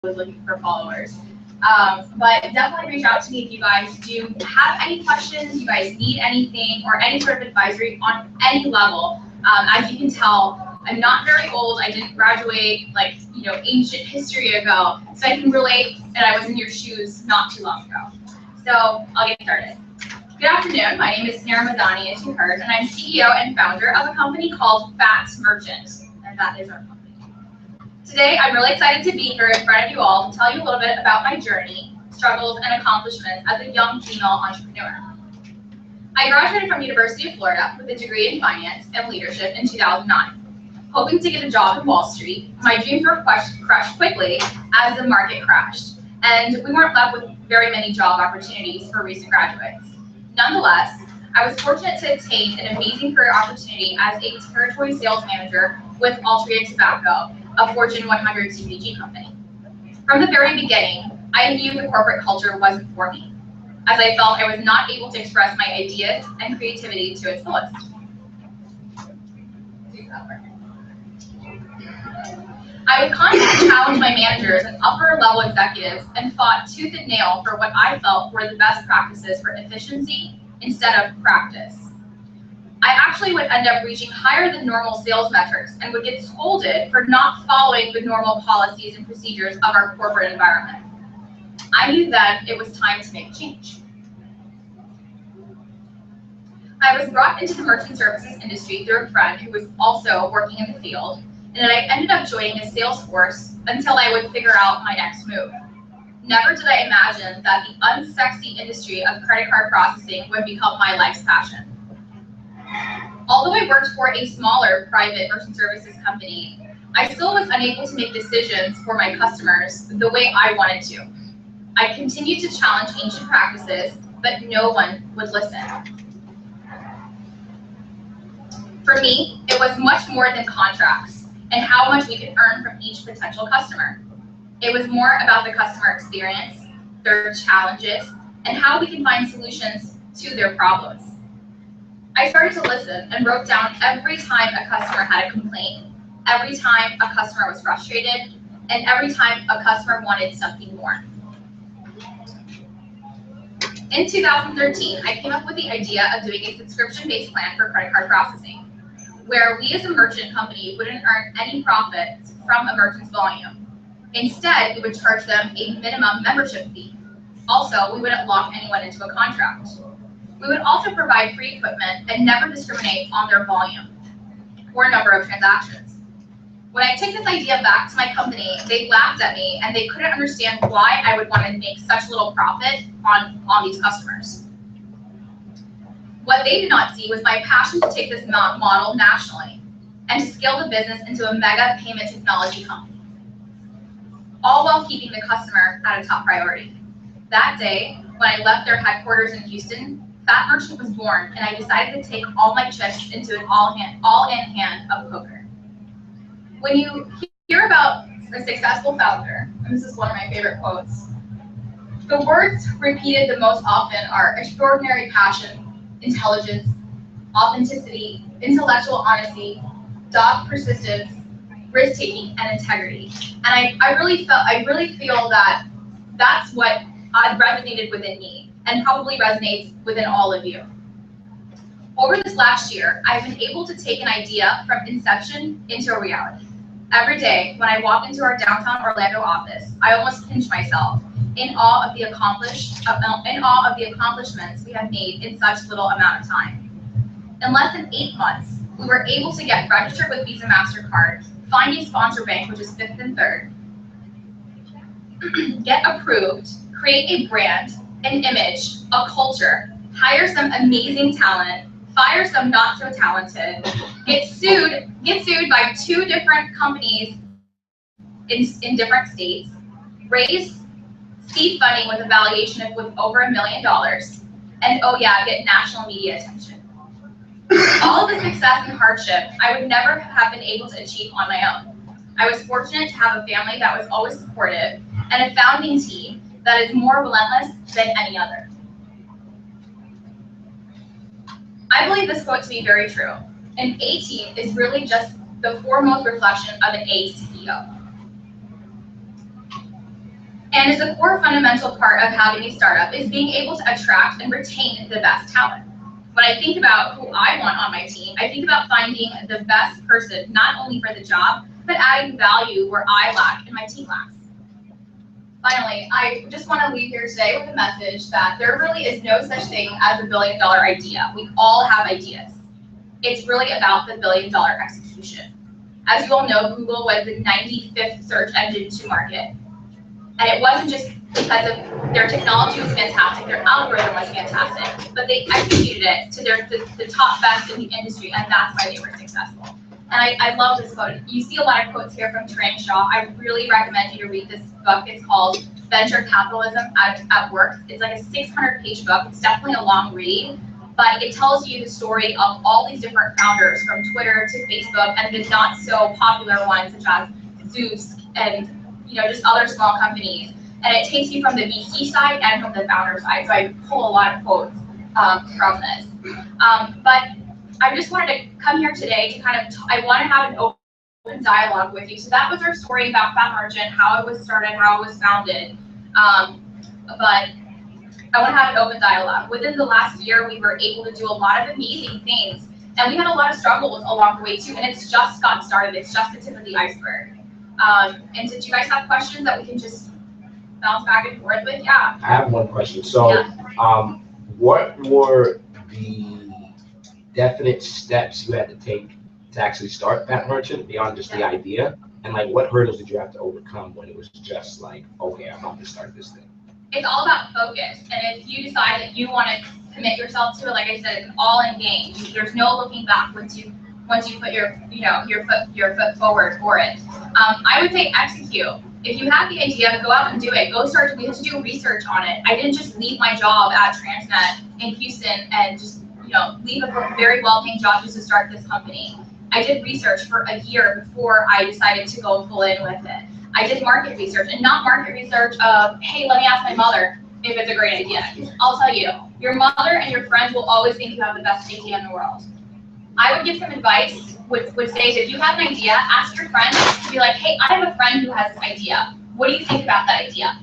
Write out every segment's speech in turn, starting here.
was looking for followers. But definitely reach out to me if you guys do have any questions, you guys need anything, or any sort of advisory on any level. As you can tell, I'm not very old. I didn't graduate like, ancient history ago. So I can relate, and I was in your shoes not too long ago. So I'll get started. Good afternoon. My name is Sarah Madani, as you heard, and I'm CEO and founder of a company called Fats Merchant, and that is our company. Today, I'm really excited to be here in front of you all to tell you a little bit about my journey, struggles, and accomplishments as a young female entrepreneur. I graduated from University of Florida with a degree in finance and leadership in 2009. Hoping to get a job in Wall Street, my dreams were crushed quickly as the market crashed, and we weren't left with very many job opportunities for recent graduates. Nonetheless, I was fortunate to attain an amazing career opportunity as a territory sales manager with Altria Tobacco, a Fortune 100 CPG company. From the very beginning, I knew the corporate culture wasn't for me, as I felt I was not able to express my ideas and creativity to its fullest. I would constantly challenge my managers and upper-level executives and fought tooth and nail for what I felt were the best practices for efficiency instead of practice. I actually would end up reaching higher than normal sales metrics and would get scolded for not following the normal policies and procedures of our corporate environment. I knew then it was time to make a change. I was brought into the merchant services industry through a friend who was also working in the field, and I ended up joining a sales force until I would figure out my next move. Never did I imagine that the unsexy industry of credit card processing would become my life's passion. Although I worked for a smaller private merchant services company, I still was unable to make decisions for my customers the way I wanted to. I continued to challenge ancient practices, but no one would listen. For me, it was much more than contracts and how much we could earn from each potential customer. It was more about the customer experience, their challenges, and how we can find solutions to their problems. I started to listen and wrote down every time a customer had a complaint, every time a customer was frustrated, and every time a customer wanted something more. In 2013, I came up with the idea of doing a subscription-based plan for credit card processing, where we as a merchant company wouldn't earn any profits from a merchant's volume. Instead, we would charge them a minimum membership fee. Also, we wouldn't lock anyone into a contract. We would also provide free equipment and never discriminate on their volume or number of transactions. When I took this idea back to my company, they laughed at me and they couldn't understand why I would want to make such little profit on these customers. What they did not see was my passion to take this model nationally and to scale the business into a mega payment technology company, all while keeping the customer at a top priority. That day, when I left their headquarters in Houston, Fat Merchant was born, and I decided to take all my chips into an all-in hand of poker. When you hear about a successful founder, and this is one of my favorite quotes, the words repeated the most often are extraordinary passion, intelligence, authenticity, intellectual honesty, dogged persistence, risk-taking, and integrity. And I really feel that that's what resonated within me and probably resonates within all of you. Over this last year, I've been able to take an idea from inception into a reality. Every day, when I walk into our downtown Orlando office, I almost pinch myself in awe of the accomplishments we have made in such little amount of time. In less than 8 months, we were able to get registered with Visa MasterCard, find a sponsor bank, which is Fifth and Third, get approved, create a brand, an image, a culture, hire some amazing talent, fire some not so talented, get sued by 2 different companies in different states, raise seed funding with a valuation of over $1 million, and oh yeah, get national media attention. All of the success and hardship I would never have been able to achieve on my own. I was fortunate to have a family that was always supportive and a founding team that is more relentless than any other. I believe this quote to be very true. An A team is really just the foremost reflection of an A CEO. And as a core fundamental part of having a startup is being able to attract and retain the best talent. When I think about who I want on my team, I think about finding the best person, not only for the job, but adding value where I lack and my team lacks. Finally, I just want to leave here today with a message that there really is no such thing as a billion-dollar idea. We all have ideas. It's really about the billion-dollar execution. As you all know, Google was the 95th search engine to market. And it wasn't just because of their technology was fantastic, their algorithm was fantastic, but they executed it to the top best in the industry, and that's why they were successful. And I love this quote. You see a lot of quotes here from Tarang Shaw. I really recommend you to read this book. It's called Venture Capitalism at Work. It's like a 600-page book. It's definitely a long read, but it tells you the story of all these different founders from Twitter to Facebook and the not so popular ones such as Zeus and just other small companies. And it takes you from the VC side and from the founder side. So I pull a lot of quotes from this. But I just wanted to come here today to I want to have an open dialogue with you. So that was our story about Fat Merchant, how it was started, how it was founded. But I want to have an open dialogue. Within the last year, we were able to do a lot of amazing things. And we had a lot of struggles along the way too. And it's just got started. It's just the tip of the iceberg. And did you guys have questions that we can just bounce back and forth with? Yeah. I have one question. So, yeah. What were the definite steps you had to take to actually start Fat Merchant beyond just the idea? And like, what hurdles did you have to overcome when it was just like, okay, I'm about to start this thing? It's all about focus. And if you decide that you want to commit yourself to it, like I said, it's an all-in game. There's no looking back once you put your foot forward for it. I would say execute. If you have the idea, go out and do it. We had to do research on it. I didn't just leave my job at Transnet in Houston and just leave a very well-paying job just to start this company. I did research for a year before I decided to go full in with it. I did market research, and not market research of, hey, let me ask my mother if it's a great idea. I'll tell you, your mother and your friends will always think you have the best idea in the world. I would give some advice, would say, if you have an idea, ask your friends to be like, hey, I have a friend who has this idea. What do you think about that idea?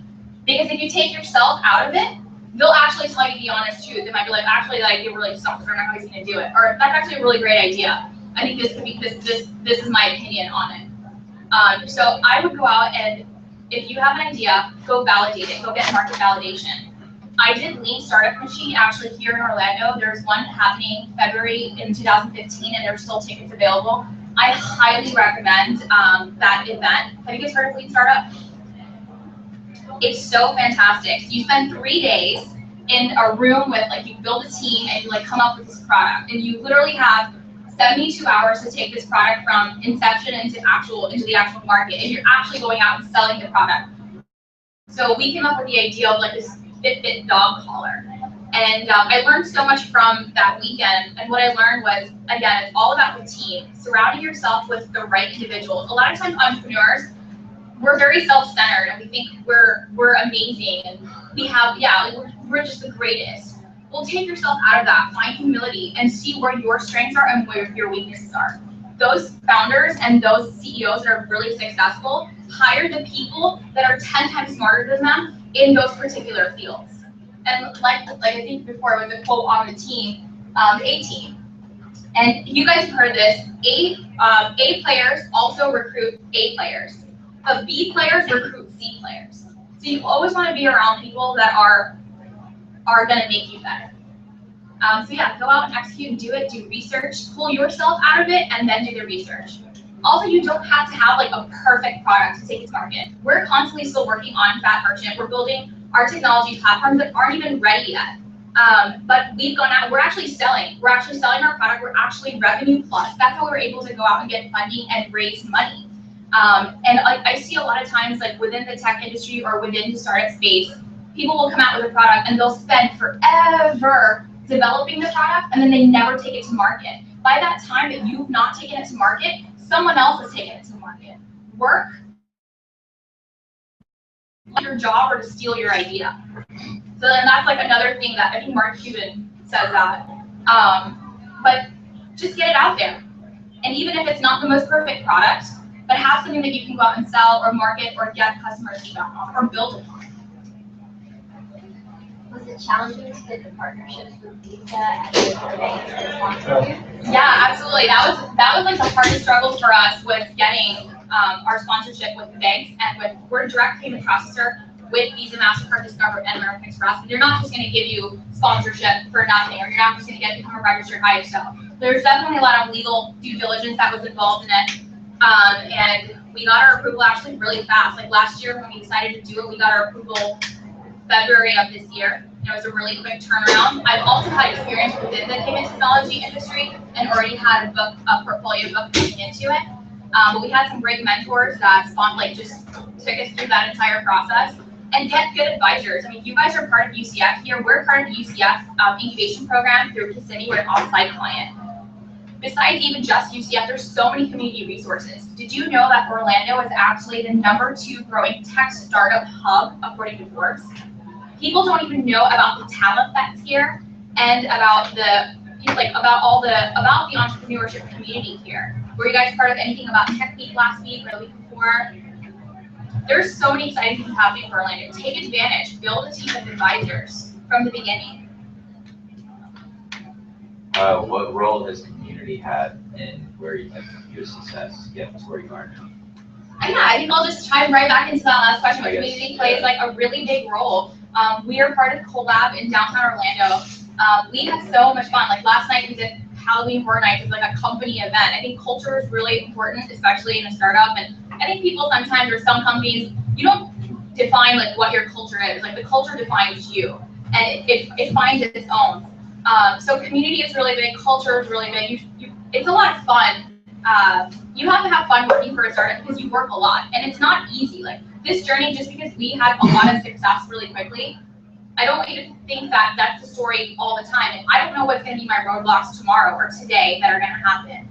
Because if you take yourself out of it, they'll actually tell you the honest truth. They might be like, actually, that idea really sucks. I don't know how he's going to do it. Or that's actually a really great idea. I think this could be this is my opinion on it. So I would go out and if you have an idea, go validate it. Go get market validation. I did Lean Startup Machine actually here in Orlando. There's one happening February in 2015, and there's still tickets available. I highly recommend that event. Have you guys heard of Lean Startup? It's so fantastic. You spend 3 days in a room with you build a team and you come up with this product, and you literally have 72 hours to take this product from inception into the actual market, and you're actually going out and selling the product. So we came up with the idea of this Fitbit dog collar. And I learned so much from that weekend. And what I learned was, again, it's all about the team. Surrounding yourself with the right individuals. A lot of times entrepreneurs, we're very self-centered and we think we're amazing and we're just the greatest. Well, take yourself out of that, find humility and see where your strengths are and where your weaknesses are. Those founders and those CEOs that are really successful hire the people that are 10 times smarter than them in those particular fields. And like I think before, it was a quote on the team, the A team. And you guys have heard this, A players also recruit A players, but B players recruit C players. So you always want to be around people that are going to make you better. So yeah, go out and execute and do it, do research, pull yourself out of it, and then do the research. Also, you don't have to have a perfect product to take it to market. We're constantly still working on Fat Merchant. We're building our technology platforms that aren't even ready yet. But we've gone out, we're actually selling. We're actually selling our product. We're actually revenue plus. That's how we're able to go out and get funding and raise money. And I see a lot of times within the tech industry or within the startup space, people will come out with a product and they'll spend forever developing the product and then they never take it to market. By that time that you've not taken it to market, someone else has taken it to market. Work your job or to steal your idea. So then that's another thing that I think Mark Cuban says that. But just get it out there. And even if it's not the most perfect product, but have something that you can go out and sell or market or get customer feedback on or build upon. Was it challenging to get the partnerships with Visa and the banks that sponsor you? Yeah, absolutely. That was like the hardest struggle for us, was getting our sponsorship with the banks, and we're a direct payment processor with Visa, MasterCard, Discover, and American Express. And they're not just going to give you sponsorship for nothing, or you're not just going to become a registered ISO. There's definitely a lot of legal due diligence that was involved in it. And we got our approval actually really fast. Like last year when we decided to do it, we got our approval February of this year. It was a really quick turnaround. I've also had experience within the payment technology industry and already had a portfolio book coming into it. But we had some great mentors that just took us through that entire process, and get good advisors. I mean, you guys are part of UCF here. We're part of the UCF incubation program through Kissimmee. We're an off-site client. Besides even just UCF, there's so many community resources. Did you know that Orlando is actually the #2 growing tech startup hub according to Forbes? People don't even know about the talent that's here and about the entrepreneurship community here. Were you guys part of anything about Tech Week last week or the week before? There's so many exciting things happening for Orlando. Take advantage, build a team of advisors from the beginning. What role has community had in where you have your success get to where you are now? Yeah, I think I'll just chime right back into that last question. Community plays like a really big role. We are part of Collab in downtown Orlando. We had so much fun. Like last night we did Halloween Horror Nights. It's like a company event. I think culture is really important, especially in a startup. And I think people sometimes, or some companies, you don't define like what your culture is. Like the culture defines you, and it finds its own. So community is really big. Culture is really big. It's a lot of fun. You have to have fun working for a startup because you work a lot, and it's not easy. Like this journey, just because we had a lot of success really quickly, I don't want you to think that that's the story all the time. And I don't know what's going to be my roadblocks tomorrow or today that are going to happen.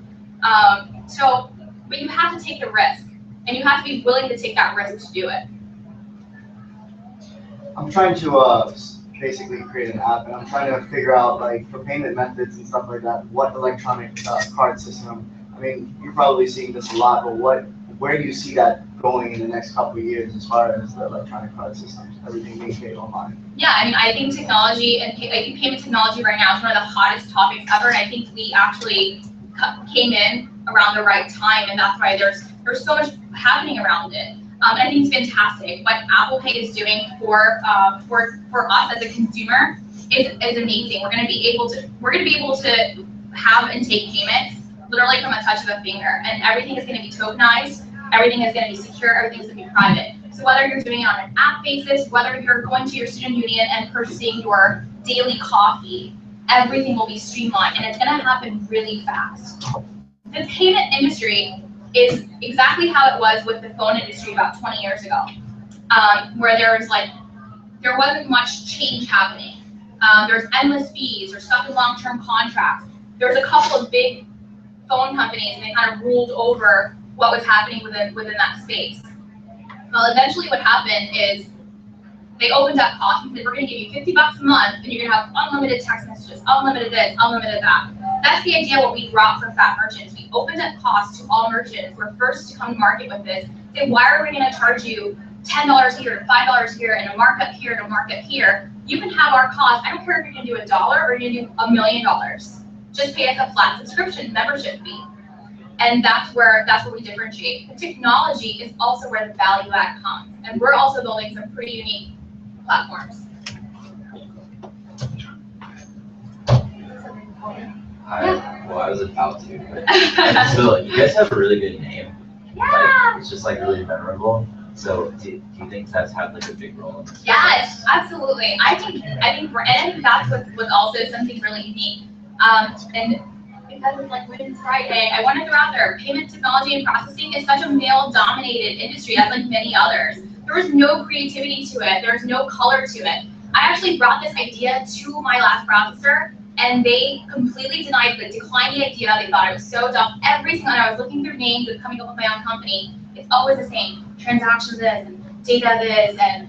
But you have to take the risk, and you have to be willing to take that risk to do it. I'm trying to basically create an app, and I'm trying to figure out, like, for payment methods and stuff like that, what electronic card system. I mean, you're probably seeing this a lot, but where do you see that going in the next couple of years as far as the electronic card systems, everything being paid online? Yeah, I mean, I think technology and I think payment technology right now is one of the hottest topics ever, and I think we actually came in around the right time, and that's why there's so much happening around it. I think it's fantastic. What Apple Pay is doing for us as a consumer is amazing. We're going to be able to have and take payments literally from a touch of a finger, and everything is going to be tokenized. Everything is going to be secure. Everything is going to be private. So whether you're doing it on an app basis, whether you're going to your student union and purchasing your daily coffee, everything will be streamlined, and it's going to happen really fast. The payment industry is exactly how it was with the phone industry about 20 years ago, where there wasn't much change happening. There's endless fees or stuff in long-term contracts. There's a couple of big phone companies, and they kind of ruled over what was happening within that space. Well, eventually what happened is they opened up costs and said, we're going to give you $50 a month, and you're going to have unlimited text messages, unlimited this, unlimited that. That's the idea what we brought for Fat Merchants. We opened up costs to all merchants. We're first to come to market with this. Say, why are we going to charge you $10 here, $5 here, and a markup here, and a markup here? You can have our cost. I don't care if you're going to do $1 or you're going to do $1 million. Just pay us a flat subscription membership fee. And that's where we differentiate. The technology is also where the value add comes. And we're also building some pretty unique platforms. I was about to, but I feel like you guys have a really good name. Yeah. Like, it's just like really memorable. So do you think that's had like a big role in this? Yes, absolutely. I think that's what's also something really unique. And because it's like Women's Friday, I want to throw out there, payment technology and processing is such a male-dominated industry, as like many others. There was no creativity to it. There's no color to it. I actually brought this idea to my last processor, and they completely declined the idea. They thought it was so dumb. Every single time I was looking through names and coming up with my own company, it's always the same. Transactions this, and data this, and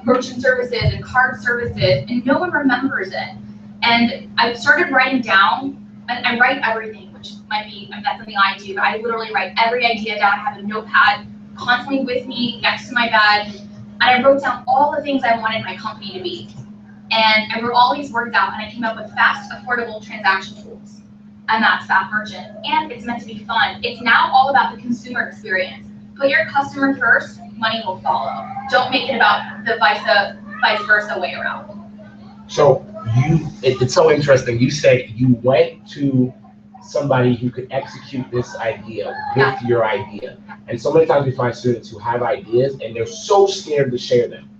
merchant services, and card services, and no one remembers it. And I started writing down, and I write everything, which might be, that's something I do, but I literally write every idea down. I have a notepad constantly with me next to my bed, and I wrote down all the things I wanted my company to be. And I wrote all these words out, and I came up with fast, affordable transaction tools. And that's Fat Merchant. And it's meant to be fun. It's now all about the consumer experience. Put your customer first, money will follow. Don't make it about the vice versa way around. So it's so interesting. You said you went to somebody who could execute this idea with your idea. And so many times we find students who have ideas and they're so scared to share them.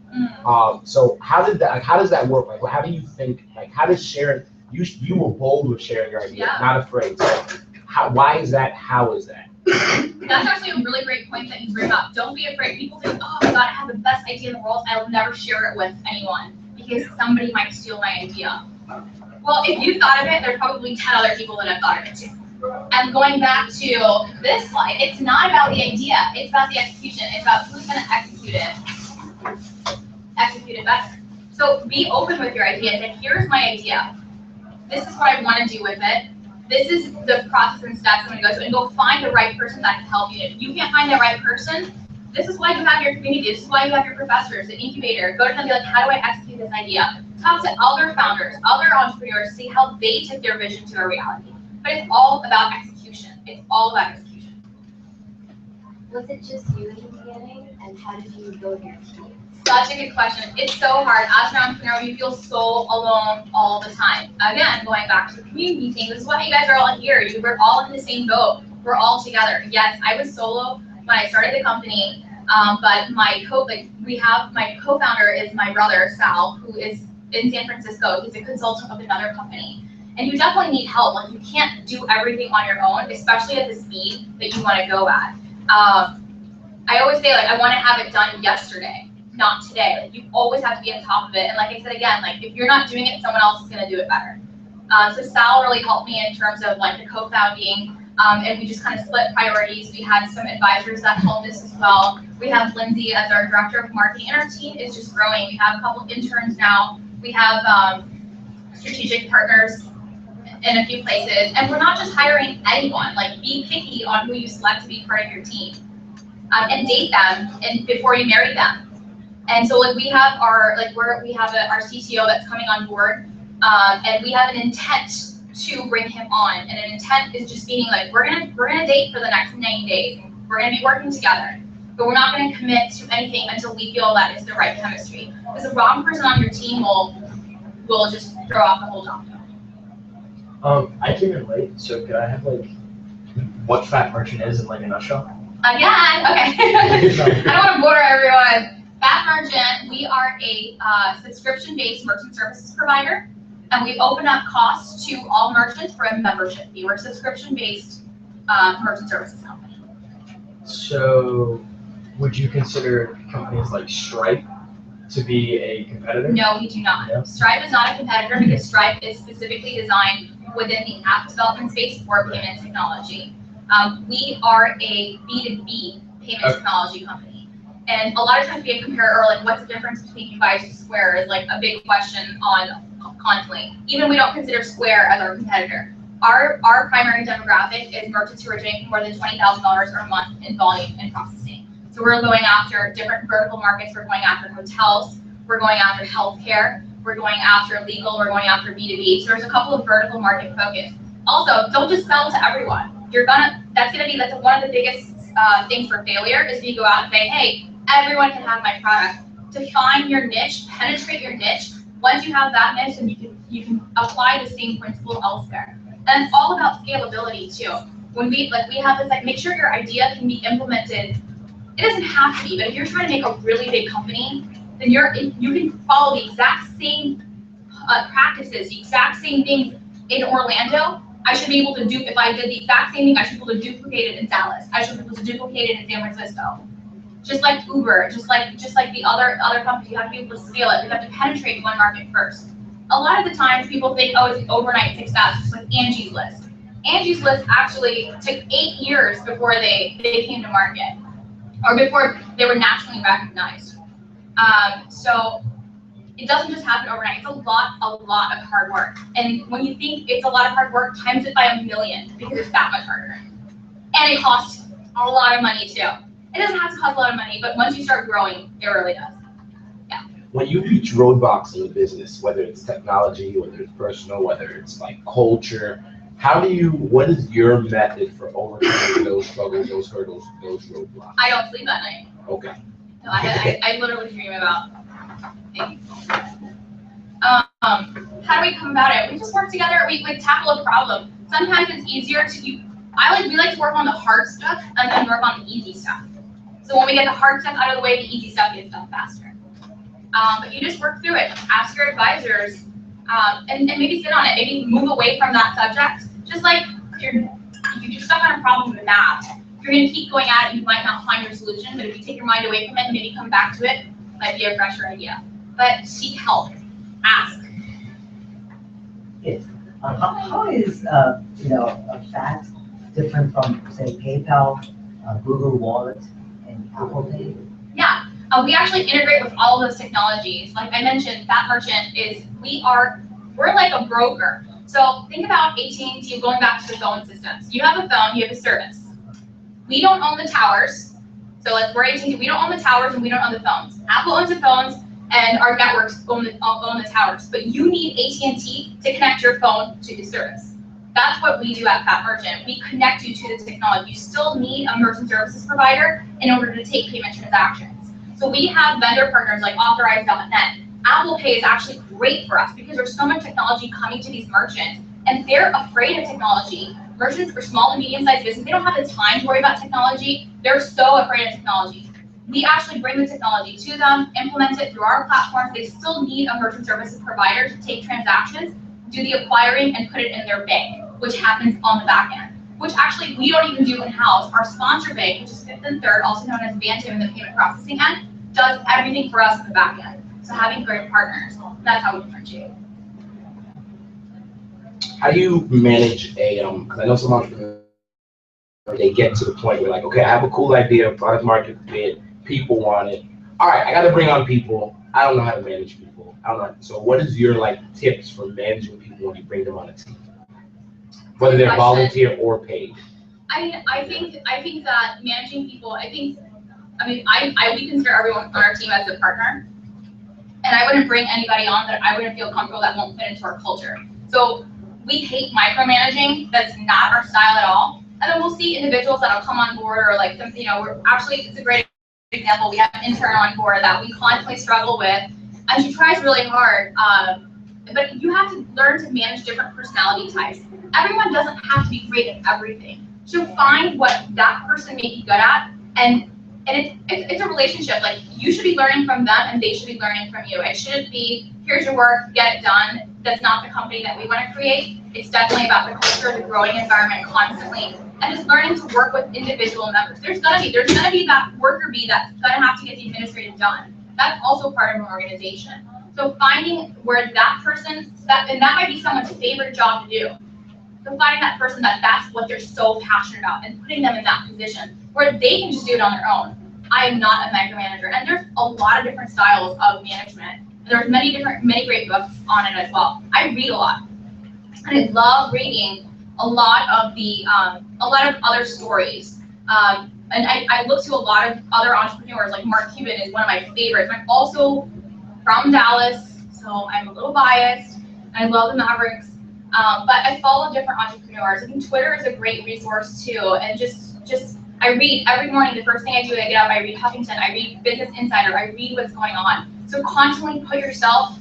So how does that work? Like, how do you think, like, how does sharing, you were bold with sharing your idea, not afraid. So why is that? How is that? That's actually a really great point that you bring up. Don't be afraid. People think, oh my God, I have the best idea in the world. I'll never share it with anyone because somebody might steal my idea. Well, if you thought of it, there's probably 10 other people that have thought of it too. And going back to this slide, it's not about the idea, it's about the execution. It's about who's going to execute it better. So be open with your ideas, and here's my idea. This is what I want to do with it. This is the process and steps I'm going to go through, and go find the right person that can help you. If you can't find the right person, this is why you have your community. This is why you have your professors, the incubator. Go to them and be like, how do I execute this idea? Talk to other founders, other entrepreneurs, see how they took their vision to a reality. But it's all about execution. It's all about execution. Was it just you in the beginning, and how did you build your team? Such a good question. It's so hard. As an entrepreneur, you feel so alone all the time. Again, going back to the community thing, this is why you guys are all here. We're all in the same boat. We're all together. Yes, I was solo when I started the company, but my co-founder is my brother, Sal, who is in San Francisco. He's a consultant with another company. And you definitely need help. Like, you can't do everything on your own, especially at the speed that you want to go at. I always say, like, I want to have it done yesterday, not today. Like, you always have to be on top of it. And like I said again, like, if you're not doing it, someone else is going to do it better. So Sal really helped me in terms of like the co-founding, and we just kind of split priorities. We had some advisors that helped us as well. We have Lindsay as our director of marketing, and our team is just growing. We have a couple interns now. We have strategic partners in a few places, and we're not just hiring anyone. Like, be picky on who you select to be part of your team, and date them and before you marry them. And so, like, we have our our CTO that's coming on board, and we have an intent to bring him on. And an intent is just meaning, like, we're gonna date for the next 90 days. We're gonna be working together, but we're not gonna commit to anything until we feel that it's the right chemistry. Because the wrong person on your team will just throw off the whole job. I came in late, so could I have like what Fat Merchant is in like a nutshell? Again, okay. I don't want to bore everyone. Fat Merchant, we are a subscription-based merchant services provider, and we open up costs to all merchants for a membership fee. We're a subscription-based merchant services company. So, would you consider companies like Stripe to be a competitor? No, we do not. No? Stripe is not a competitor because Stripe is specifically designed within the app development space for payment technology. We are a B2B payment technology company. And a lot of times we compare, or like, what's the difference between you guys and Square is like a big question on constantly. Even we don't consider Square as our competitor. Our primary demographic is merchants who are doing more than $20,000 a month in volume and processing. So we're going after different vertical markets. We're going after hotels. We're going after healthcare. We're going after legal. We're going after B2B. So there's a couple of vertical market focus. Also, don't just sell to everyone. That's one of the biggest things for failure is you go out and say, hey, everyone can have my product. Define your niche, penetrate your niche. Once you have that niche, then you can apply the same principle elsewhere. And it's all about scalability too. When we have this, like, make sure your idea can be implemented. It doesn't have to be, but if you're trying to make a really big company, then you can follow the exact same practices, the exact same things in Orlando. I should be able to do, if I did the exact same thing, I should be able to duplicate it in Dallas. I should be able to duplicate it in San Francisco. Just like Uber, just like the other companies, you have to be able to scale it. You have to penetrate one market first. A lot of the times people think, oh, it's an overnight success, just like Angie's List. Angie's List actually took 8 years before they came to market, or before they were nationally recognized. So It doesn't just happen overnight. It's a lot of hard work. And when you think it's a lot of hard work, times it by 1,000,000 because it's that much harder. And it costs a lot of money too. It doesn't have to cost a lot of money, but once you start growing, it really does. When you reach roadblocks in the business, whether it's technology, whether it's personal, whether it's like culture, what is your method for overcoming those struggles, those hurdles, those roadblocks? I don't sleep at night. Okay. No, I literally dream about things. How do we come about it? We just work together. We tackle a problem. Sometimes it's easier we like to work on the hard stuff and then work on the easy stuff. So when we get the hard stuff out of the way, the easy stuff gets done faster. But you just work through it. Ask your advisors, and maybe sit on it. Maybe move away from that subject. Just like if you're stuck on a problem with math, you're going to keep going at it. You might not find your solution, but if you take your mind away from it and maybe come back to it, might be a fresher idea. But seek help. Ask. Yes. How is a fax different from, say, PayPal, Google Wallet, and Apple Pay? Yeah, we actually integrate with all of those technologies. Like I mentioned, Fat Merchant we're like a broker. So think about AT&T going back to the phone systems. You have a phone, you have a service. We don't own the towers. So like we're AT&T, we don't own the towers and we don't own the phones. Apple owns the phones and our networks own the towers. But you need AT&T to connect your phone to the service. That's what we do at Fat Merchant. We connect you to the technology. You still need a merchant services provider in order to take payment transactions. So we have vendor partners like Authorize.net. Apple Pay is actually great for us because there's so much technology coming to these merchants and they're afraid of technology. Merchants for small and medium-sized business, they don't have the time to worry about technology. They're so afraid of technology. We actually bring the technology to them, implement it through our platforms. They still need a merchant services provider to take transactions, do the acquiring, and put it in their bank, which happens on the back end, which actually we don't even do in-house. Our sponsor bank, which is Fifth and Third, also known as Bantam in the payment processing end, does everything for us on the back end. So having great partners, that's how we differentiate. How do you manage because I know some entrepreneurs, they get to the point where like, okay, I have a cool idea, product market fit, people want it. All right, I got to bring on people. I don't know how to manage people. I don't know. So what is your like tips for managing people when you bring them on a team? Whether they're volunteer or paid. I think that managing people, we consider everyone on our team as a partner. And I wouldn't bring anybody on that I wouldn't feel comfortable that won't fit into our culture. So we hate micromanaging. That's not our style at all. And then we'll see individuals that'll come on board or like something, it's a great example. We have an intern on board that we constantly struggle with, and she tries really hard. But you have to learn to manage different personality types. Everyone doesn't have to be great at everything. So find what that person may be good at, and it's a relationship. Like you should be learning from them, and they should be learning from you. It shouldn't be here's your work, get it done. That's not the company that we want to create. It's definitely about the culture, the growing environment constantly, and just learning to work with individual members. There's gonna be that worker bee that's gonna have to get the administrative done. That's also part of an organization. So finding where that person, and that might be someone's favorite job to do. So finding that person that's what they're so passionate about and putting them in that position where they can just do it on their own. I am not a micromanager, and there's a lot of different styles of management. And there's many great books on it as well. I read a lot, and I love reading a lot of other stories. And I look to a lot of other entrepreneurs, like Mark Cuban is one of my favorites. I'm also from Dallas, so I'm a little biased, and I love the Mavericks. But I follow different entrepreneurs. I think Twitter is a great resource too, and just I read every morning. The first thing I do when I get up, I read Huffington, I read Business Insider, I read what's going on. So constantly put yourself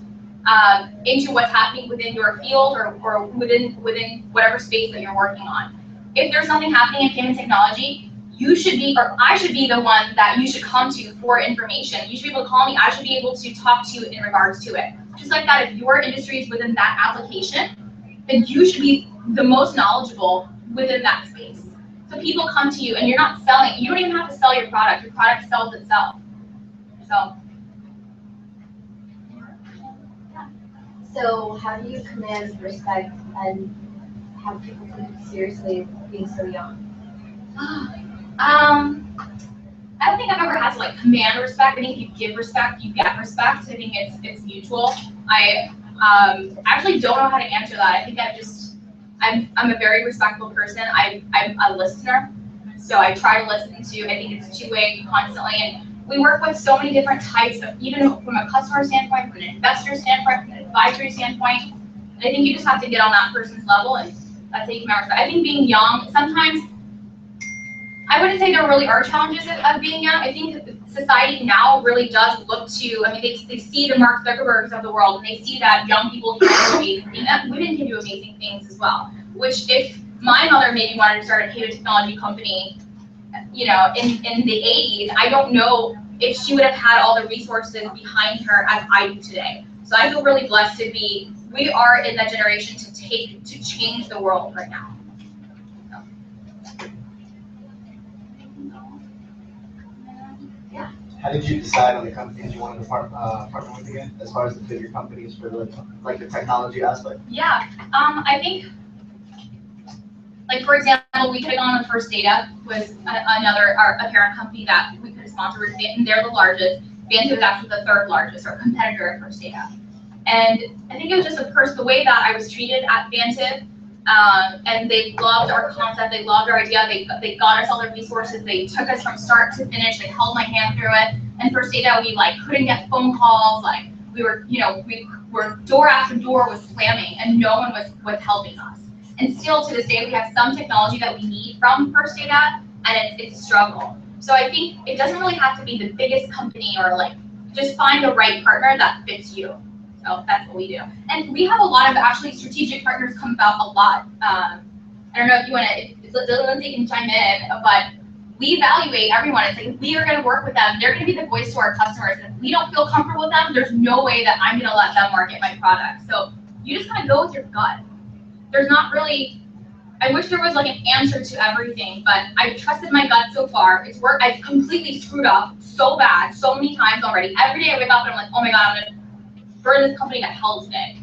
into what's happening within your field or within whatever space that you're working on. If there's something happening in payment technology, you should be, or I should be the one that you should come to for information. You should be able to call me. I should be able to talk to you in regards to it. Just like that, if your industry is within that application, then you should be the most knowledgeable within that space. So people come to you and you're not selling. You don't even have to sell your product. Your product sells itself. So how do you command respect and have people take you seriously being so young? I don't think I've ever had to like command respect. I think if you give respect, you get respect. I think it's mutual. I actually don't know how to answer that. I think I'm a very respectful person. I'm a listener, so I try to listen to. I think it's two-way constantly, and we work with so many different types of, even from a customer standpoint, from an investor standpoint, from an advisory standpoint. I think you just have to get on that person's level, and that's how you can respect. I think being young, sometimes, I wouldn't say there really are challenges of being young. I think society now really does look to, I mean, they see the Mark Zuckerbergs of the world, and they see that young people can do amazing things, that women can do amazing things as well. Which, if my mother maybe wanted to start a data technology company, you know, in the 80s, I don't know if she would have had all the resources behind her as I do today. So I feel really blessed to be, we are in that generation to change the world right now. How did you decide on the companies you wanted to partner with again, as far as the bigger companies for the technology aspect? Yeah, I think, like for example, we could have gone with First Data, was a parent company that we could have sponsored with, and they're the largest. Vantiv is actually the third largest, or competitor at First Data. And I think it was just the way that I was treated at Vantiv, and they loved our concept, they loved our idea, they got us all the resources, they took us from start to finish, they held my hand through it. And First Data, we like couldn't get phone calls, like we were, you know, we were door after door was slamming, and no one was helping us. And still to this day, we have some technology that we need from First Data, and it's a struggle. So I think it doesn't really have to be the biggest company, or like, just find the right partner that fits you. So that's what we do. And we have a lot of actually strategic partners come about a lot. I don't know if you want to, if Lindsay can chime in, but we evaluate everyone. It's like, if we are going to work with them, they're going to be the voice to our customers. And if we don't feel comfortable with them, there's no way that I'm going to let them market my product. So you just kind of go with your gut. There's not really, I wish there was like an answer to everything, but I've trusted my gut so far. It's worked. I've completely screwed up so bad, so many times already. Every day I wake up and I'm like, oh my God, I'm going to burn this company to hell today.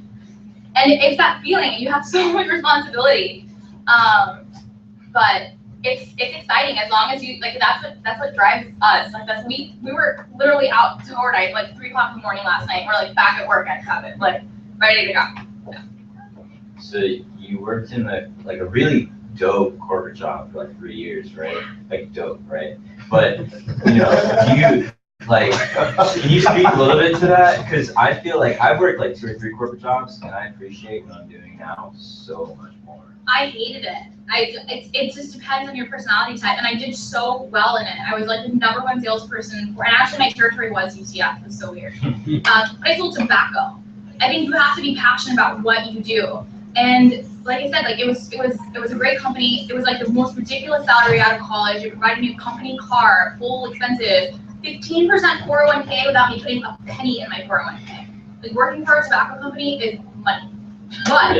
And it's that feeling, you have so much responsibility. But it's exciting as long as you, like, that's what drives us. Like, we were literally out to overnight, like 3 o'clock in the morning last night. We're like back at work at 7, like ready to go. Yeah. So you worked in a really dope corporate job for like 3 years, right? Like dope, right? But you know, can you speak a little bit to that? Because I feel like I've worked like 2 or 3 corporate jobs, and I appreciate what I'm doing now so much more. I hated it. It just depends on your personality type, and I did so well in it. I was like the #1 salesperson, and actually my territory was UCF. It was so weird. But I sold tobacco. I think you have to be passionate about what you do. And like I said, like it was a great company. It was like the most ridiculous salary out of college. It provided me a company car, full expenses, 15% 401k without me putting a penny in my 401k. Like working for a tobacco company is money. But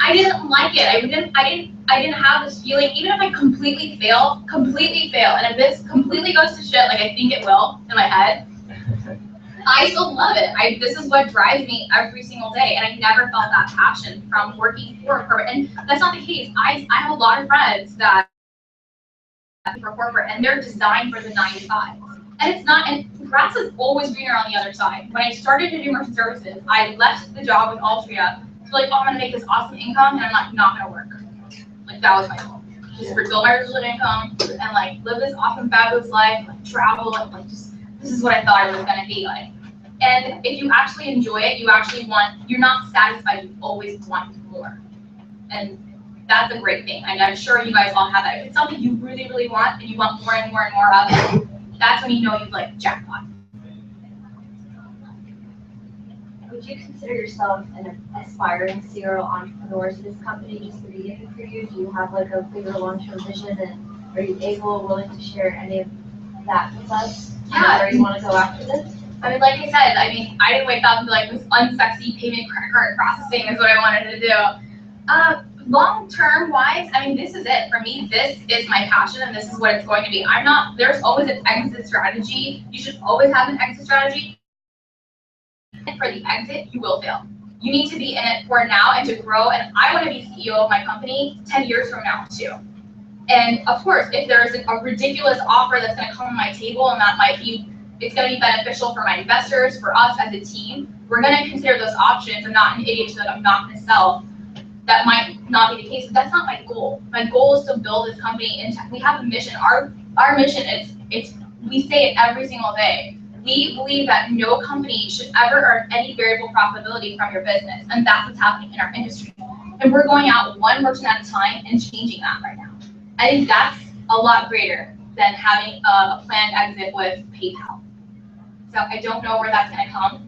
I didn't like it. I didn't have this feeling, even if I completely fail, and if this completely goes to shit, like I think it will in my head, I still love it. This is what drives me every single day, and I never felt that passion from working for a corporate. And that's not the case. I have a lot of friends that for corporate, and they're designed for the 9 to 5. And it's not, and grass is always greener on the other side. When I started to do merchant services, I left the job with Altria to like, oh, I'm gonna make this awesome income, and I'm like, not gonna work. Like that was my goal. Just build my residual income and like live this awesome fabulous life, like travel, and like just, this is what I thought it was gonna be like. And if you actually enjoy it, you're not satisfied, you always want more. And that's a great thing. And I'm sure you guys all have that. If it's something you really, really want, and you want more and more and more of, that's when you know you've like jackpot. Would you consider yourself an aspiring serial entrepreneur to this company just the beginning for you? Do you have like a bigger long-term vision, and are you willing to share any of that with us? Yeah. Where you want to go after this? I mean, like I said, I didn't wake up and be like, this unsexy payment credit card processing is what I wanted to do. Long-term wise, I mean, this is it. For me, this is my passion, and this is what it's going to be. There's always an exit strategy. You should always have an exit strategy. And for the exit, you will fail. You need to be in it for now and to grow, and I want to be CEO of my company 10 years from now, too. And of course, if there's a ridiculous offer that's gonna come on my table and it's gonna be beneficial for my investors, for us as a team, we're gonna consider those options. I'm not an idiot that I'm not gonna sell. That might not be the case, but that's not my goal. My goal is to build this company and we have a mission. Our mission is we say it every single day. We believe that no company should ever earn any variable profitability from your business, and that's what's happening in our industry. And we're going out one merchant at a time and changing that right now. I think that's a lot greater than having a planned exit with PayPal. So I don't know where that's gonna come.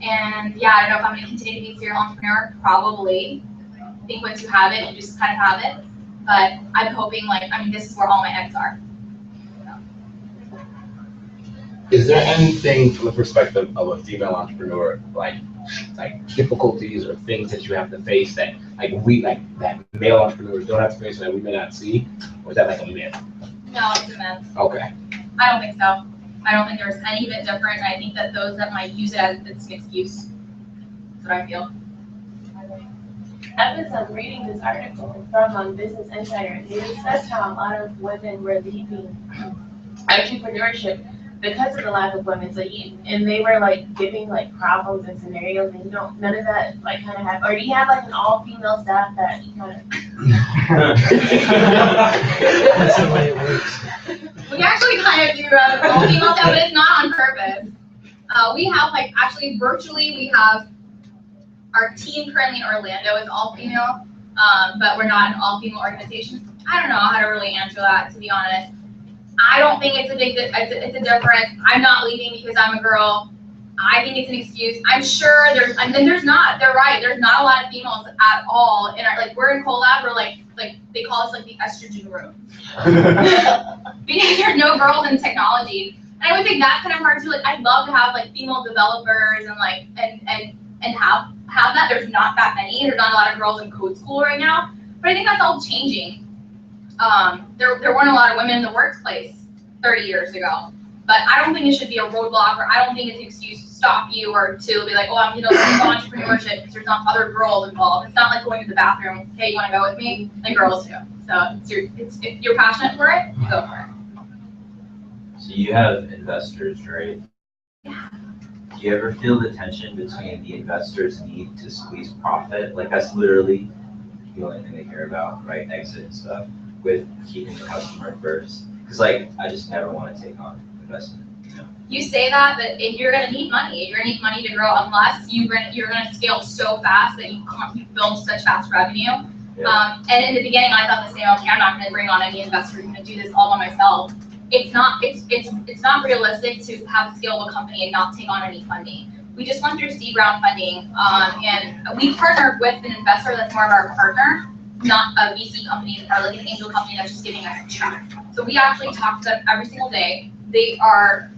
And yeah, I don't know if I'm gonna continue to be a serial entrepreneur, probably. I think once you have it, you just kind of have it. But I'm hoping this is where all my eggs are. Is there anything from the perspective of a female entrepreneur, like difficulties or things that you have to face that that male entrepreneurs don't have to face that we may not see? Or is that like a myth? No, it's a myth. Okay. I don't think so. I don't think there's any bit different. I think that those that might use it as it's an excuse. That's what I feel. I was reading this article from Business Insider. They discussed how a lot of women were leaving entrepreneurship because of the lack of women. And they were giving problems and scenarios, and none of that kind of happened. Or do you have an all-female staff that you kind of? That's the way it works. We actually kind of do all female stuff, but it's not on purpose. We have actually virtually we have our team currently in Orlando is all female, but we're not an all female organization. I don't know how to really answer that, to be honest. I don't think it's a difference. I'm not leaving because I'm a girl. I think it's an excuse. I'm sure they're not. They're right. There's not a lot of females at all in our we're in collab. We're like they call us the estrogen room because there's no girls in technology. And I would think that's kind of hard too. I'd love to have female developers and have that. There's not that many. There's not a lot of girls in code school right now. But I think that's all changing. There weren't a lot of women in the workplace 30 years ago. But I don't think it should be a roadblock, or I don't think it's an excuse to stop you or to be I'm entrepreneurship because there's not other girls involved. It's not like going to the bathroom. Hey, you want to go with me? Like girls do. So if you're passionate for it, go for it. So you have investors, right? Yeah. Do you ever feel the tension between the investors' need to squeeze profit? That's literally the only thing they care about, right? Exit and stuff, with keeping the customer first. Because I just never want to take on investment. You say that, but if you're gonna need money, you're gonna need money to grow unless you're gonna scale so fast that you build such fast revenue. Yeah. And in the beginning, I thought the same. Okay, I'm not gonna bring on any investors. I'm gonna do this all by myself. It's not not realistic to have a scalable company and not take on any funding. We just went through seed round funding, and we partnered with an investor that's more of our partner, not a VC company or an angel company that's just giving us a check. So we actually talk to them every single day.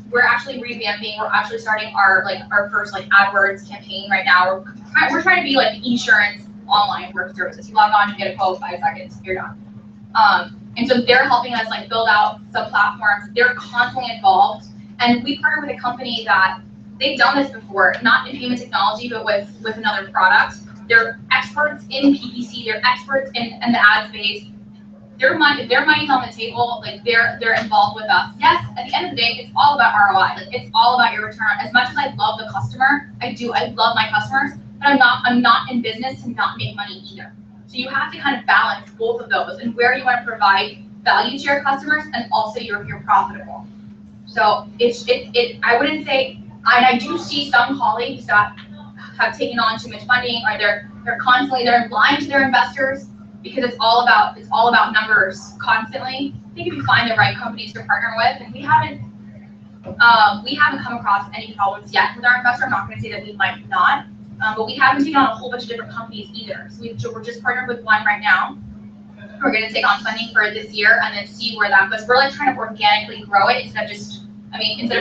We're actually revamping. We're actually starting our first AdWords campaign right now. We're trying to be insurance online work services. You log on, you get a quote, 5 seconds, you're done. And so they're helping us build out some platforms. They're constantly involved, and we partner with a company that they've done this before, not in payment technology, but with another product. They're experts in PPC. They're experts in the ad space. Their money's on the table. They're involved with us. Yes, at the end of the day, it's all about ROI. It's all about your return. As much as I love the customer, I love my customers, but I'm not in business to not make money either. So you have to kind of balance both of those and where you want to provide value to your customers and also you're profitable. So I wouldn't say, and I do see some colleagues that have taken on too much funding, or they're blind to their investors because it's all about numbers constantly. I think if you find the right companies to partner with, and we haven't come across any problems yet with our investor. I'm not going to say that we might not, but we haven't taken on a whole bunch of different companies either. So we're just partnered with one right now. We're going to take on funding for this year and then see where that goes. We're trying to organically grow it instead of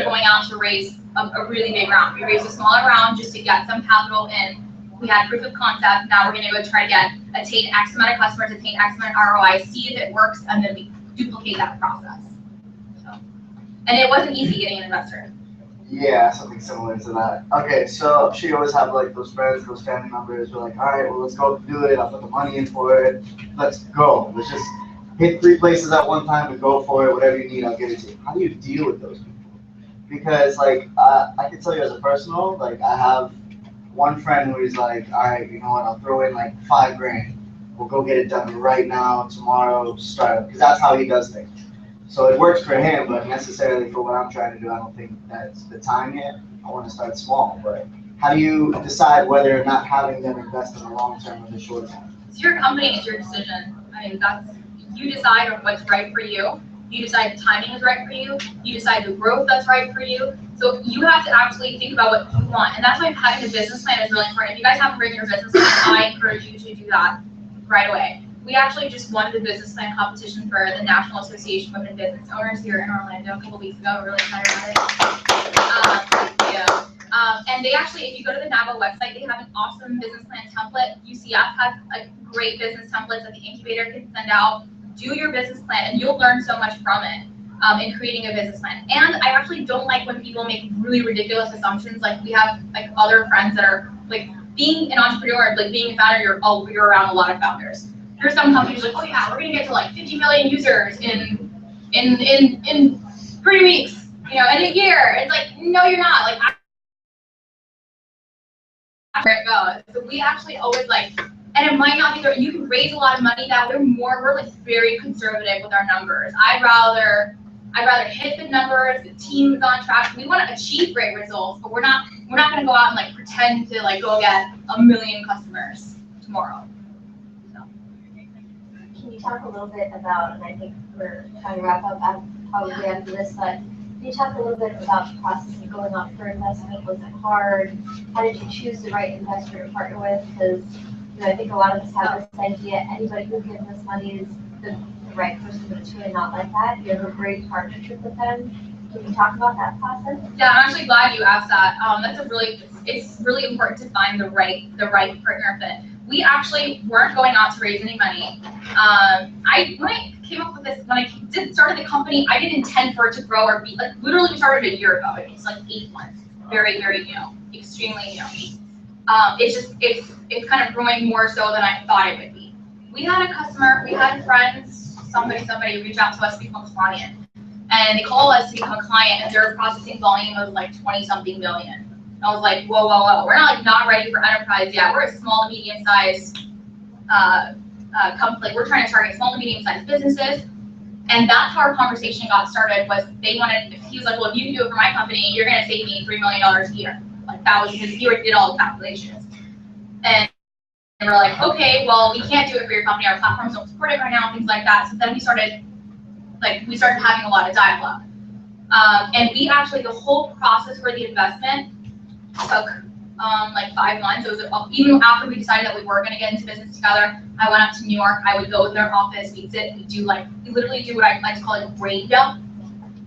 going out to raise a really big round. We raised a smaller round just to get some capital in. We had proof of concept. Now we're going to go try to attain X amount of customers, attain X amount of ROI, see if it works, and then we duplicate that process. And it wasn't easy getting an investor. Yeah, something similar to that. Okay, so she always have those friends, those family members who are all right, well, let's go do it. I'll put the money in for it. Let's go. Let's just hit 3 places at one time and go for it, whatever you need, I'll give it to you. How do you deal with those people? Because like, I can tell you as a personal, like I have one friend who is like, all right, you know what, I'll throw in like 5 grand. We'll go get it done right now, tomorrow, start it, because that's how he does things. So it works for him, but necessarily for what I'm trying to do, I don't think that's the time yet. I want to start small, but how do you decide whether or not having them invest in the long term or the short term? It's your company, it's your decision. I mean, you decide on what's right for you. You decide the timing is right for you. You decide the growth that's right for you. So you have to actually think about what you want. And that's why having a business plan is really important. If you guys haven't written your business plan, I encourage you to do that right away. We actually just won the business plan competition for the National Association of Women Business Owners here in Orlando a couple weeks ago. We're really excited about it. And they actually, if you go to the NABO website, they have an awesome business plan template. UCF has a great business template that the incubator can send out. Do your business plan, and you'll learn so much from it in creating a business plan. And I actually don't like when people make really ridiculous assumptions. Like we have like other friends that are like, being an entrepreneur, like being a founder, you're around a lot of founders. There's some companies like, oh yeah, we're gonna get to like 50 million users in 3 weeks, you know, in a year. It's like, no, you're not. Like, where it goes. So we actually always like, and it might not be there. You can raise a lot of money that we're like very conservative with our numbers. I'd rather hit the numbers, the team is on track. We want to achieve great results, but we're not going to go out and like pretend to like go get 1 million customers tomorrow. So. Can you talk a little bit about, and I think we're trying to wrap up probably after this, but can you talk a little bit about the process of going out for investment? Was it hard? How did you choose the right investor to partner with? Because I think a lot of us have this idea, anybody who gives us money is the right person, but it's really not like that. You have a great partnership with them. Can you talk about that process? Yeah, I'm actually glad you asked that. It's really important to find the right partner fit. We actually weren't going out to raise any money. When I came up with this, when I started the company, I didn't intend for it to grow or be like, literally we started a year ago. It's like 8 months, very, very new, extremely new. It's kind of growing more so than I thought it would be. We had a customer, we had friends, somebody reach out to us to become a client. And they called us to become a client, and their processing volume was like 20-something million. I was like, whoa. We're not ready for enterprise yet. We're a small to medium-sized company. Like we're trying to target small to medium-sized businesses. And that's how our conversation got started. He was like, well, if you can do it for my company, you're going to save me $3 million a year. Like that was because he did all the calculations. And we're like, okay, well, we can't do it for your company. Our platforms don't support it right now, things like that. So then we started having a lot of dialogue. And we actually, the whole process for the investment took like 5 months. It was even after we decided that we were going to get into business together. I went up to New York. I would go in their office. We literally do what I like to call a brain dump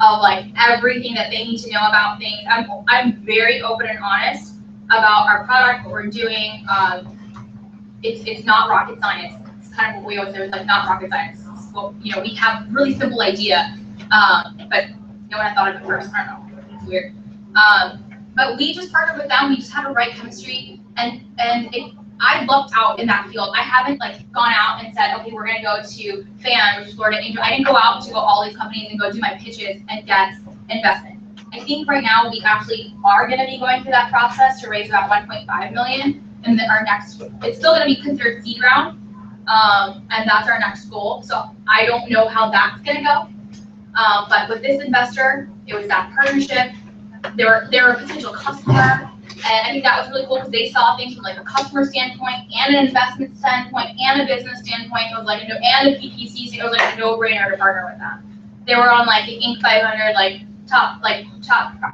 of like everything that they need to know about things. I'm very open and honest about our product, what we're doing. It's not rocket science. It's kind of what we always say. It's like not rocket science. Well, we have a really simple idea, but no one had thought of it first. I don't know. It's weird. But we just partnered with them. We just had a right chemistry, and I lucked out in that field. I haven't like gone out and said, okay, we're gonna go to FAN, which is Florida Angel. I didn't go out to all these companies and go do my pitches and get investment. I think right now we actually are gonna be going through that process to raise about 1.5 million, and then it's still gonna be considered seed round, and that's our next goal. So I don't know how that's gonna go, but with this investor, it was that partnership. They were a potential customer. And I think that was really cool because they saw things from like a customer standpoint and an investment standpoint and a business standpoint. It was like and a PPC, so it was like a no-brainer to partner with them. They were on like the Inc. 500 top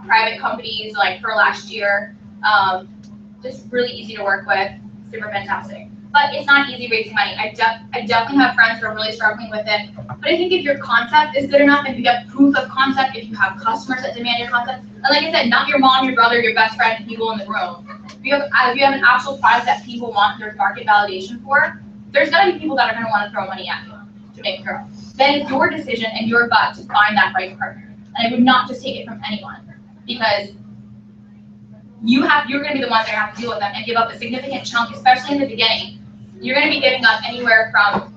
private companies like for last year. Just really easy to work with, super fantastic. But it's not easy raising money. I definitely have friends who are really struggling with it. But I think if your concept is good enough, if you get proof of concept, if you have customers that demand your concept, and like I said, not your mom, your brother, your best friend, and people in the room. If you have an actual product that people want, there's market validation for, there's gonna be people that are gonna want to throw money at you to make it grow. Then it's your decision and your gut to find that right partner. And I would not just take it from anyone, because you're gonna be the ones that have to deal with them and give up a significant chunk, especially in the beginning. You're going to be giving up anywhere from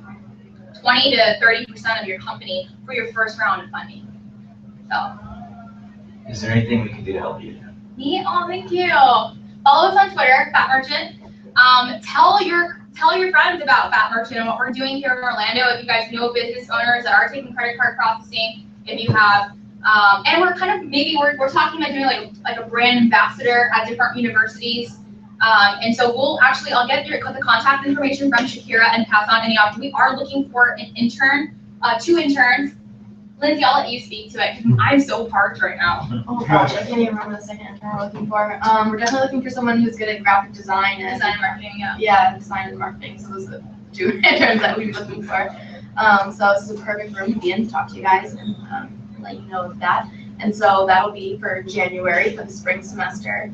20 20 to 30% of your company for your first round of funding. So. Is there anything we can do to help you? Me? Oh, thank you. Follow us on Twitter, Fat Merchant. Tell your friends about Fat Merchant and what we're doing here in Orlando. If you guys know business owners that are taking credit card processing, if you have, and we're kind of we're talking about doing like a brand ambassador at different universities. And so I'll get the contact information from Shakira and pass on any option. We are looking for an intern, 2 interns. Lindsay, I'll let you speak to it because I'm so parched right now. Oh gosh, I can't even remember the second intern we're looking for. We're definitely looking for someone who's good at graphic design and Design and marketing, yeah. Yeah, design and marketing. So those are the 2 interns that we're looking for. So this is a perfect room to be in to talk to you guys and let you know that. And so that'll be for January for the spring semester.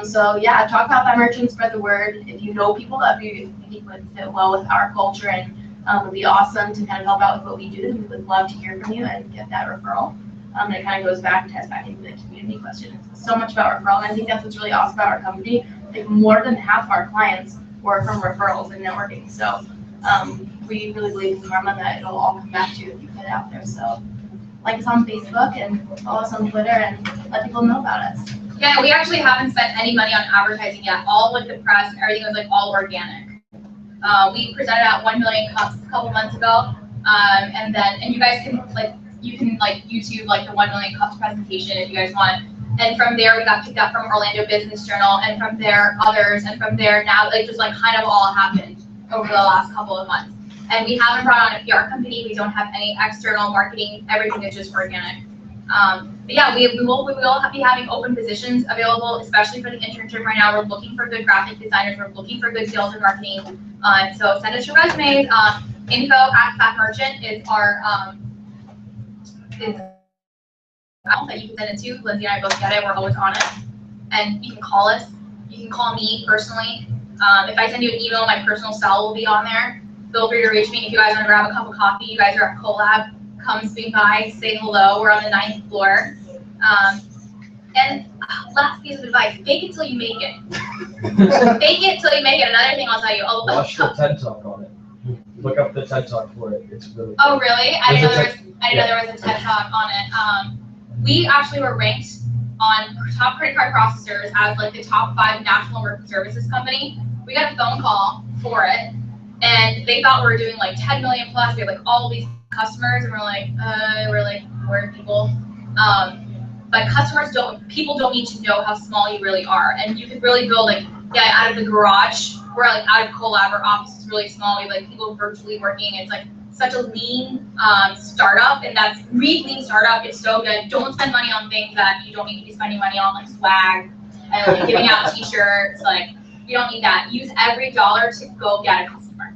So yeah, talk about Fat Merchant, spread the word. If you know people that you think would fit well with our culture and it'd be awesome to kind of help out with what we do. We would love to hear from you and get that referral. And it kind of goes back and ties back into the community question. It's so much about referral, and I think that's what's really awesome about our company. Like more than half of our clients were from referrals and networking. So we really believe in karma that it'll all come back to you if you put it out there. So like us on Facebook and follow us on Twitter and let people know about us. Yeah, we actually haven't spent any money on advertising yet. All with the press and everything was like all organic. We presented at 1 million cups a couple months ago, and you guys can YouTube like the 1 million cups presentation if you guys want. And from there, we got picked up from Orlando Business Journal, and from there others, and from there now it just like kind of all happened over the last couple of months. And we haven't brought on a PR company. We don't have any external marketing. Everything is just organic. But yeah, we will be having open positions available, especially for the internship right now. We're looking for good graphic designers. We're looking for good sales and marketing. So send us your resumes. Info@Fat Merchant is our account that you can send it to. Lindsay and I both get it. We're always on it. And you can call us. You can call me personally. If I send you an email, my personal cell will be on there. Feel free to reach me if you guys want to grab a cup of coffee. You guys are at Collab. Come swing by, say hello. We're on the 9th floor. And last piece of advice, fake it till you make it. Fake it till you make it. Another thing I'll tell you. Watch the TED Talk on it. Look up the TED Talk for it. It's really Oh, really? I didn't know there was a TED Talk on it. We actually were ranked on top credit card processors as like the top 5 national merchant services company. We got a phone call for it, and they thought we were doing like 10 million plus. We had like all these customers, and we're like we're people. But people don't need to know how small you really are, and you could really build out of the garage. We're like out of Collab. Our office is really small. We have like people virtually working. It's like such a lean startup, and that's lean startup. It's so good. Don't spend money on things that you don't need to be spending money on, like swag and like giving out T-shirts. Like you don't need that. Use every dollar to go get a customer.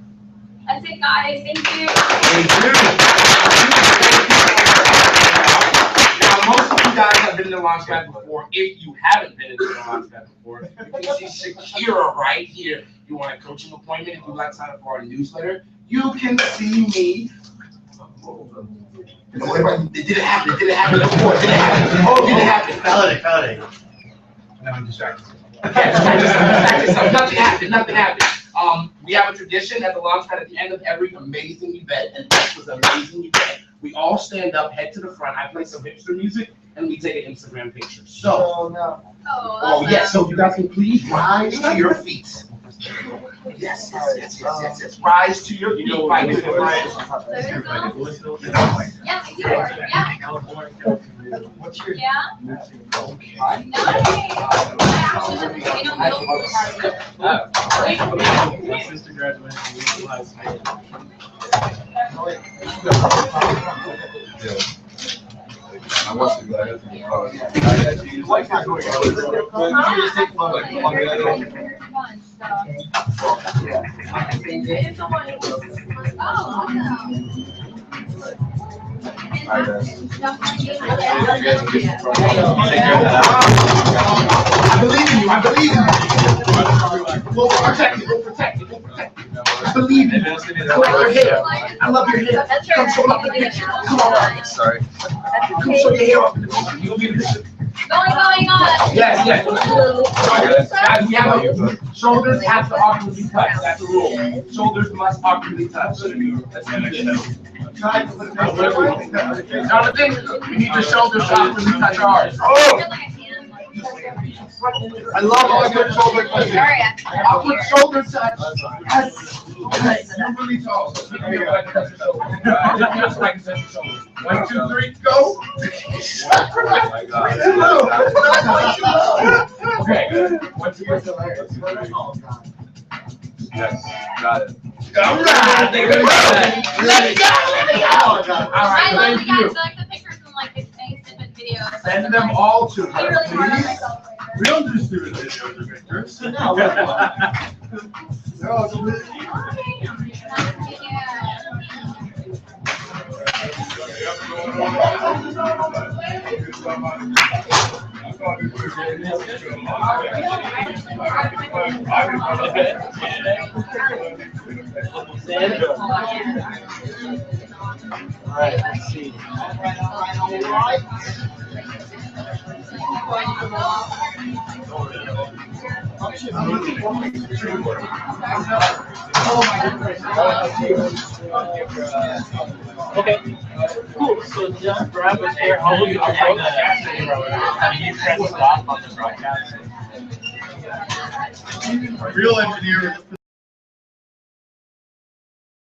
That's it, guys. Thank you. Now, most of you guys have been to Launchpad before. If you haven't been to Launchpad before, you can see Shakira right here. You want a coaching appointment? If you'd like to sign up for our newsletter, you can see me. It didn't happen. It didn't happen before. It didn't happen. Oh, it didn't happen. Felony. No, I'm distracted. Okay, nothing happened. Nothing happened. We have a tradition at the Launchpad at the end of every amazing event, and this was an amazing event. We all stand up, head to the front. I play some hipster music, and we take an Instagram picture. So, yes. So you guys can please rise to your feet. Yes. Rise to your feet. Yeah, I do. Yeah. What's your? Yeah. Okay. Nice. My sister graduated from High School. I want to go ahead I believe in you. I believe in you. We'll protect it. We'll protect it. We'll protect it. I believe in you. I love your hair. I love your hair. Come show up in the picture. Come on. Sorry. Come show your hair up in the picture. You'll be in the picture. Going on. Yes, guys, we have shoulders have to awkwardly touch, that's a rule. Shoulders must awkwardly touch. Jonathan, we need your shoulders to awkwardly touch ours. Oh! I love all good shoulder touches. Awkward shoulder touch. Yes. You're really tall. So you can get like touch your shoulder. Just like touch your shoulder. 1, 2, 3, go. Okay. 1, 2, 3, yes, got it. All right, let it go. All I right, love thank the guys, you. I like the pictures and like the snippet videos. Send them all to I her, really hard on please. myself. We don't just do it videos or pictures. Alright, let's see. Okay, cool, so just grab a chair, how will you approach? You press stop on the broadcast. Real engineer.